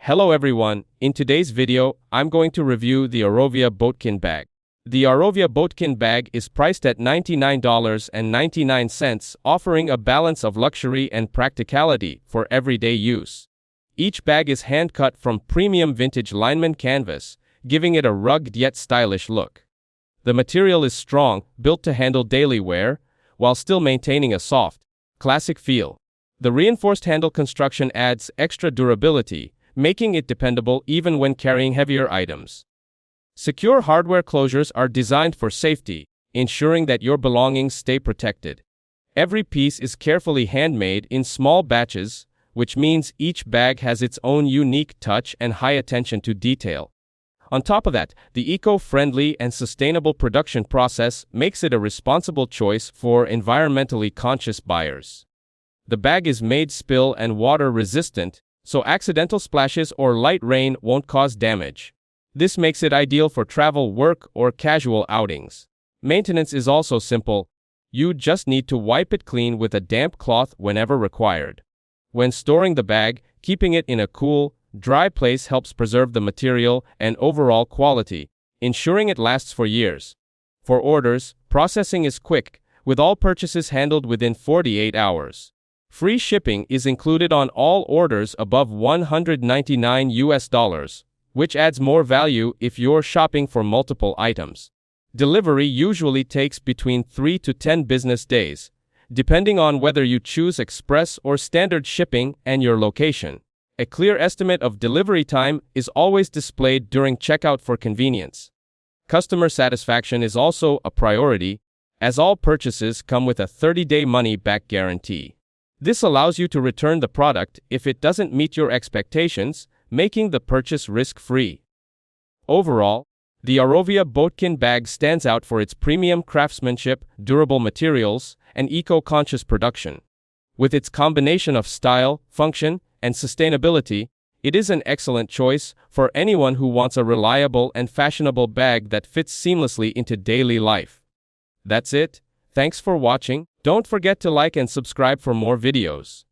Hello everyone, in today's video, I'm going to review the Arovya Boatkin Bag. The Arovya Boatkin Bag is priced at $99.99, offering a balance of luxury and practicality for everyday use. Each bag is hand-cut from premium vintage lineman canvas, giving it a rugged yet stylish look. The material is strong, built to handle daily wear, while still maintaining a soft, classic feel. The reinforced handle construction adds extra durability, making it dependable even when carrying heavier items. Secure hardware closures are designed for safety, ensuring that your belongings stay protected. Every piece is carefully handmade in small batches, which means each bag has its own unique touch and high attention to detail. On top of that, the eco-friendly and sustainable production process makes it a responsible choice for environmentally conscious buyers. The bag is made spill and water resistant, so accidental splashes or light rain won't cause damage. This makes it ideal for travel, work, or casual outings. Maintenance is also simple. You just need to wipe it clean with a damp cloth whenever required. When storing the bag, keeping it in a cool, dry place helps preserve the material and overall quality, ensuring it lasts for years. For orders, processing is quick, with all purchases handled within 48 hours. Free shipping is included on all orders above $199, which adds more value if you're shopping for multiple items. Delivery usually takes between 3 to 10 business days, depending on whether you choose express or standard shipping and your location. A clear estimate of delivery time is always displayed during checkout for convenience. Customer satisfaction is also a priority, as all purchases come with a 30-day money-back guarantee. This allows you to return the product if it doesn't meet your expectations, making the purchase risk-free. Overall, the Arovya Boatkin Bag stands out for its premium craftsmanship, durable materials, and eco-conscious production. With its combination of style, function, and sustainability, it is an excellent choice for anyone who wants a reliable and fashionable bag that fits seamlessly into daily life. That's it. Thanks for watching. Don't forget to like and subscribe for more videos.